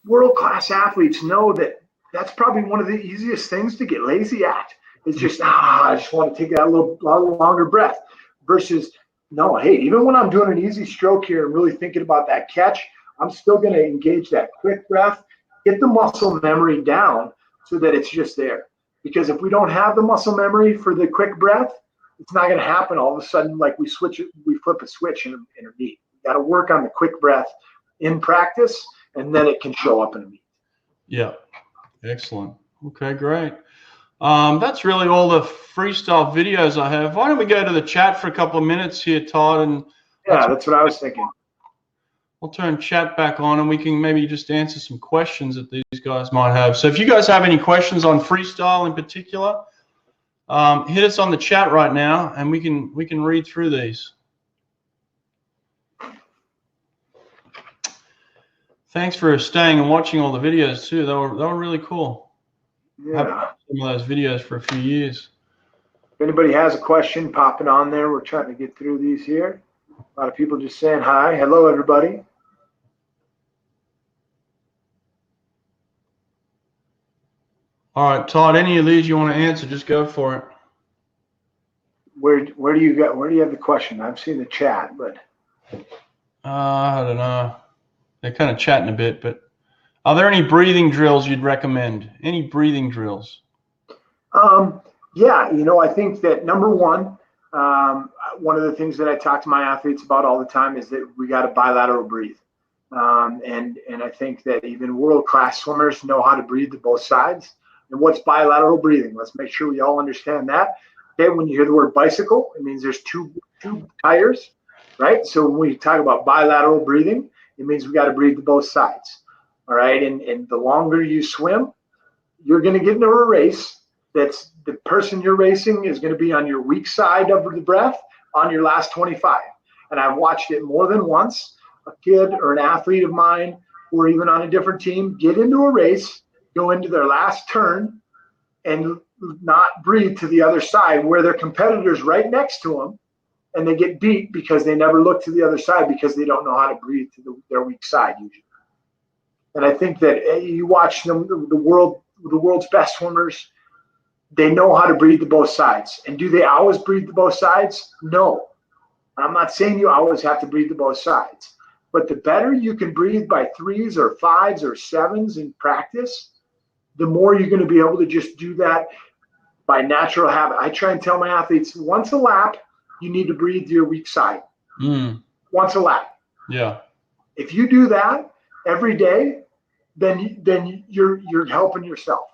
world-class athletes know that that's probably one of the easiest things to get lazy at. It's just, I just want to take that little longer breath, versus, no, hey, even when I'm doing an easy stroke here and really thinking about that catch, I'm still going to engage that quick breath, get the muscle memory down so that it's just there. Because if we don't have the muscle memory for the quick breath, it's not going to happen all of a sudden like we flip a switch in a meet. We got to work on the quick breath in practice, and then it can show up in a meet. Yeah. Excellent. Okay, great. That's really all the freestyle videos I have. Why don't we go to the chat for a couple of minutes here, Todd? And yeah, that's what I was thinking. We'll turn chat back on, and we can maybe just answer some questions that these guys might have. So if you guys have any questions on freestyle in particular, hit us on the chat right now, and we can read through these. Thanks for staying and watching all the videos too. They were really cool. Yeah. I've watched some of those videos for a few years. If anybody has a question, pop it on there. We're trying to get through these here. A lot of people just saying hi. Hello, everybody. All right, Todd, any of these you want to answer, just go for it. Where do you have the question? I've seen the chat, but I don't know. They're kind of chatting a bit, but are there any breathing drills you'd recommend? Any breathing drills? Yeah, I think that number one of the things that I talk to my athletes about all the time is that we got to bilateral breathe. And I think that even world-class swimmers know how to breathe to both sides. And what's bilateral breathing? Let's make sure we all understand that. Okay, when you hear the word bicycle, it means there's two tires, right? So when we talk about bilateral breathing, it means we got to breathe to both sides. All right, and the longer you swim, you're going to get into a race that's the person you're racing is going to be on your weak side of the breath on your last 25. And I've watched it more than once. A kid or an athlete of mine or even on a different team get into a race, go into their last turn and not breathe to the other side where their competitor's right next to them, and they get beat because they never look to the other side because they don't know how to breathe to their weak side usually. And I think that you watch them, the world's best swimmers, they know how to breathe to both sides. And do they always breathe to both sides? No. I'm not saying you always have to breathe to both sides. But the better you can breathe by 3s or 5s or 7s in practice, the more you're going to be able to just do that by natural habit. I try and tell my athletes, once a lap, you need to breathe to your weak side. Once a lap. Yeah. If you do that every day, then you're helping yourself.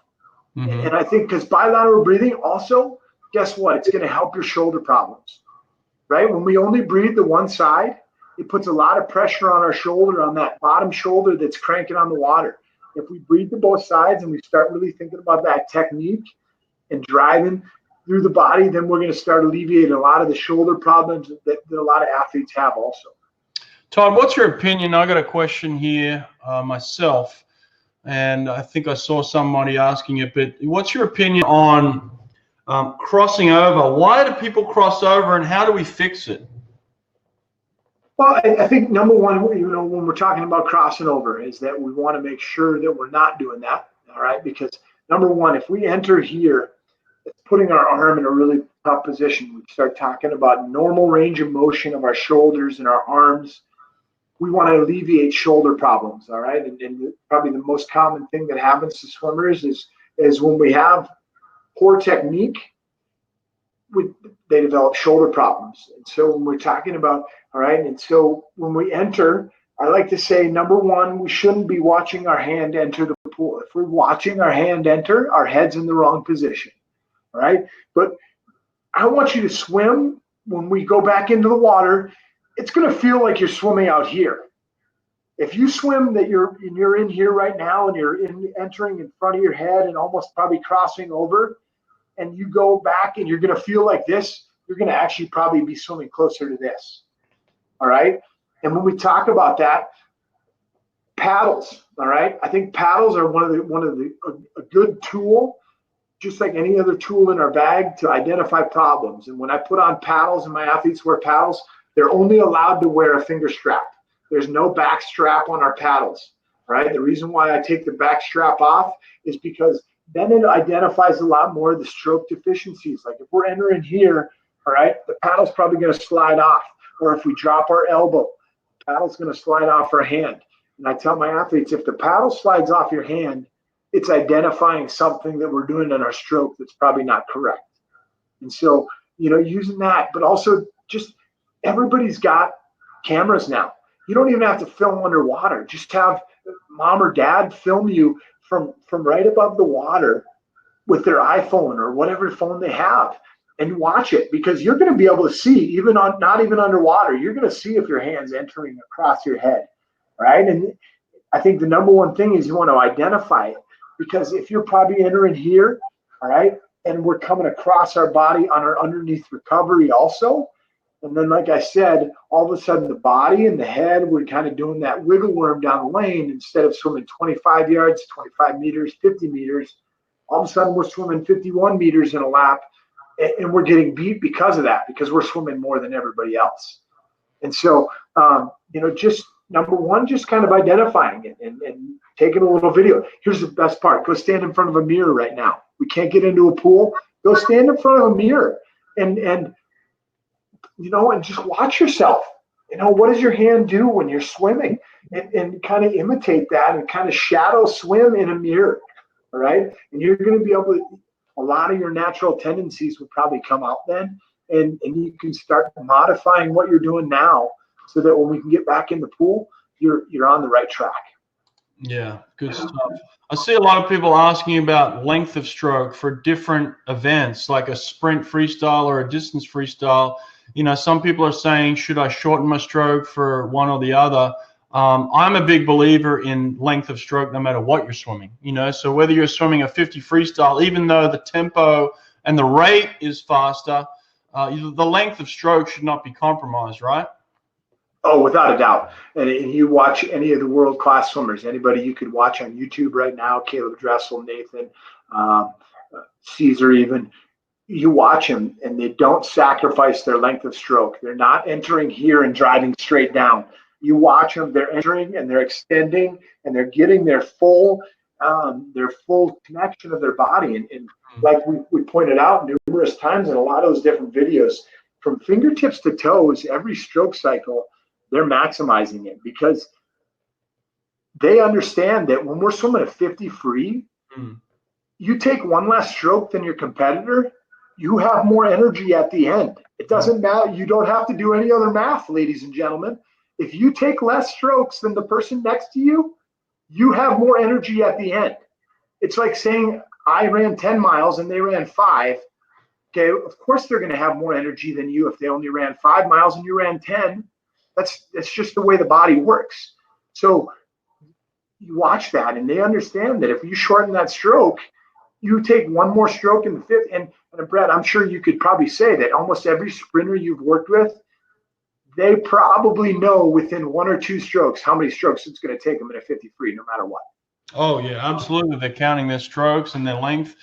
And I think because bilateral breathing also, guess what? It's going to help your shoulder problems, right? When we only breathe to one side, it puts a lot of pressure on our shoulder, on that bottom shoulder that's cranking on the water. If we breathe to both sides and we start really thinking about that technique and driving through the body, then we're going to start alleviating a lot of the shoulder problems that a lot of athletes have also. Todd, what's your opinion? I got a question here myself, and I think I saw somebody asking it, but what's your opinion on crossing over? Why do people cross over, and how do we fix it? Well, I think number one, when we're talking about crossing over, is that we want to make sure that we're not doing that, all right? Because number one, if we enter here, it's putting our arm in a really tough position. We start talking about normal range of motion of our shoulders and our arms. We want to alleviate shoulder problems, all right? And probably the most common thing that happens to swimmers is when we have poor technique, they develop shoulder problems. And so when we're talking about, all right, and so when we enter, I like to say, number one, we shouldn't be watching our hand enter the pool. If we're watching our hand enter, our head's in the wrong position, all right? But I want you to swim. When we go back into the water, it's going to feel like you're swimming out here. If you swim that you're in here right now and you're entering in front of your head and almost probably crossing over, and you go back and you're going to feel like this, you're going to actually probably be swimming closer to this. All right. And when we talk about that, paddles. All right. I think paddles are a good tool, just like any other tool in our bag, to identify problems. And when I put on paddles and my athletes wear paddles, they're only allowed to wear a finger strap. There's no back strap on our paddles. Right. The reason why I take the back strap off is because then it identifies a lot more of the stroke deficiencies. Like if we're entering here, all right, the paddle's probably going to slide off. Or if we drop our elbow, the paddle's going to slide off our hand. And I tell my athletes, if the paddle slides off your hand, it's identifying something that we're doing in our stroke that's probably not correct. And so, using that, but also just everybody's got cameras now. You don't even have to film underwater. Just have mom or dad film you from right above the water with their iPhone or whatever phone they have, and watch it, because you're going to be able to see, not even underwater, you're going to see if your hand's entering across your head, right? And I think the number one thing is you want to identify it, because if you're probably entering here, all right, and we're coming across our body on our underneath recovery also, and then like I said, all of a sudden the body and the head, we're kind of doing that wiggle worm down the lane. Instead of swimming 25 yards, 25 meters, 50 meters, all of a sudden we're swimming 51 meters in a lap, and we're getting beat because of that, because we're swimming more than everybody else. And so, just number one, just kind of identifying it and taking a little video. Here's the best part. Go stand in front of a mirror right now. We can't get into a pool. Go stand in front of a mirror and and just watch yourself. What does your hand do when you're swimming? And kind of imitate that and kind of shadow swim in a mirror, all right? And you're going to be able to, a lot of your natural tendencies will probably come out then, and you can start modifying what you're doing now so that when we can get back in the pool, you're on the right track. Yeah, good stuff. I see a lot of people asking about length of stroke for different events, like a sprint freestyle or a distance freestyle. Some people are saying, should I shorten my stroke for one or the other? I'm a big believer in length of stroke no matter what you're swimming. So whether you're swimming a 50 freestyle, even though the tempo and the rate is faster, the length of stroke should not be compromised, right? Oh, without a doubt. And you watch any of the world-class swimmers, anybody you could watch on YouTube right now, Caleb Dressel, Nathan, Caesar even, you watch them and they don't sacrifice their length of stroke. They're not entering here and driving straight down. You watch them, they're entering and they're extending and they're getting their full connection of their body. And like we pointed out numerous times in a lot of those different videos, from fingertips to toes, every stroke cycle, they're maximizing it because they understand that when we're swimming a 50 free, you take one less stroke than your competitor, you have more energy at the end. It doesn't matter. You don't have to do any other math, ladies and gentlemen. If you take less strokes than the person next to you, you have more energy at the end. It's like saying I ran 10 miles and they ran 5. Okay, of course they're going to have more energy than you if they only ran 5 miles and you ran 10. That's just the way the body works. So you watch that and they understand that if you shorten that stroke, you take one more stroke in the fifth. And Brett, I'm sure you could probably say that almost every sprinter you've worked with, they probably know within 1 or 2 strokes how many strokes it's going to take them in a 50 free, no matter what. Oh, yeah, absolutely. They're counting their strokes and their length.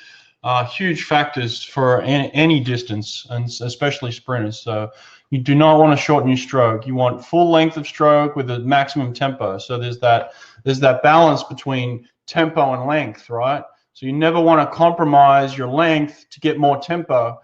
Huge factors for any distance, and especially sprinters. So you do not want to shorten your stroke. You want full length of stroke with a maximum tempo. So there's that balance between tempo and length, right? So you never want to compromise your length to get more tempo,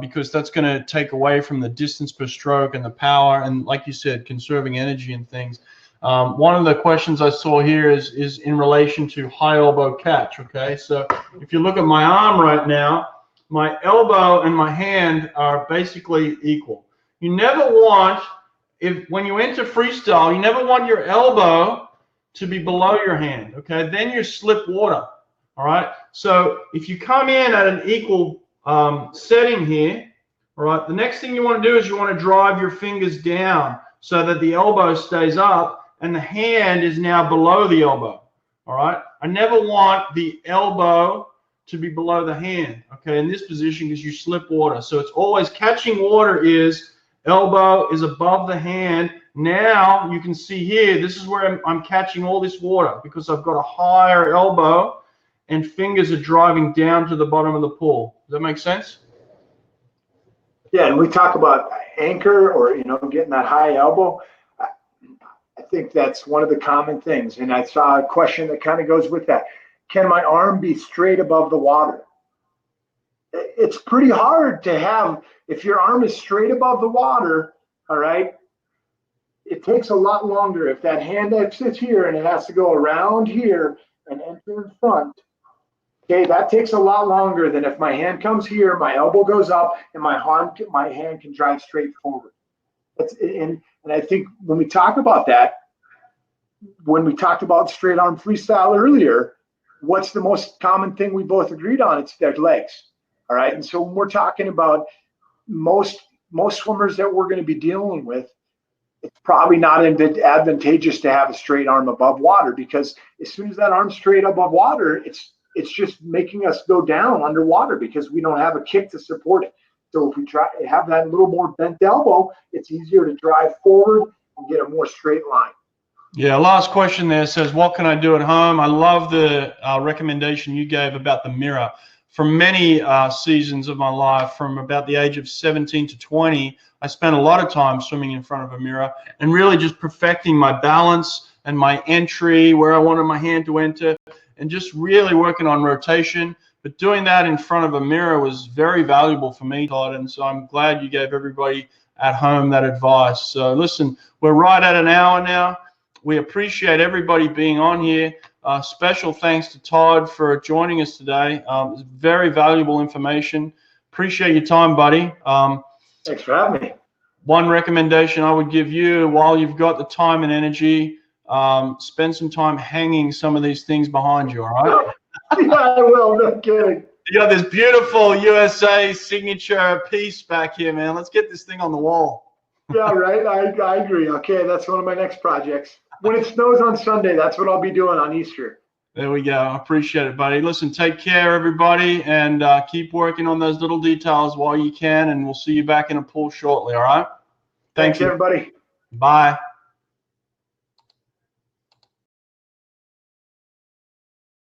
because that's going to take away from the distance per stroke and the power, and like you said, conserving energy and things. One of the questions I saw here is in relation to high elbow catch. Okay, so if you look at my arm right now, my elbow and my hand are basically equal. You never want, when you enter freestyle, you never want your elbow to be below your hand. Okay, then you slip water. All right, so if you come in at an equal setting here, all right, the next thing you want to do is you want to drive your fingers down so that the elbow stays up and the hand is now below the elbow. All right, I never want the elbow to be below the hand, okay, in this position, because you slip water. So it's always catching water is elbow is above the hand. Now you can see here, this is where I'm catching all this water because I've got a higher elbow and fingers are driving down to the bottom of the pool. Does that make sense? Yeah, and we talk about anchor or, getting that high elbow. I think that's one of the common things. And I saw a question that kind of goes with that. Can my arm be straight above the water? It's pretty hard to have, if your arm is straight above the water, all right, it takes a lot longer. If that hand sits here and it has to go around here and enter in front, okay, that takes a lot longer than if my hand comes here, my elbow goes up, and my hand can drive straight forward. And I think when we talk about that, when we talked about straight arm freestyle earlier, what's the most common thing we both agreed on? It's their legs. All right. And so when we're talking about most swimmers that we're going to be dealing with, it's probably not advantageous to have a straight arm above water, because as soon as that arm's straight above water, it's just making us go down underwater because we don't have a kick to support it. So if we try to have that little more bent elbow, it's easier to drive forward and get a more straight line. Yeah, last question there says, what can I do at home? I love the recommendation you gave about the mirror. For many seasons of my life, from about the age of 17 to 20, I spent a lot of time swimming in front of a mirror and really just perfecting my balance and my entry, where I wanted my hand to enter, and just really working on rotation. But doing that in front of a mirror was very valuable for me, Todd, and so I'm glad you gave everybody at home that advice. So listen, we're right at an hour now. We appreciate everybody being on here. Special thanks to Todd for joining us today. It's very valuable information. Appreciate your time, buddy. Thanks for having me. One recommendation I would give you, while you've got the time and energy, spend some time hanging some of these things behind you, all right? Yeah, I will, no kidding. You got this beautiful USA signature piece back here, man. Let's get this thing on the wall. Yeah, right. I agree. Okay, that's one of my next projects. When it snows on Sunday, that's what I'll be doing on Easter. There we go. I appreciate it, buddy. Listen, take care, everybody, and keep working on those little details while you can, and we'll see you back in a pool shortly, all right? Thanks, everybody. Bye.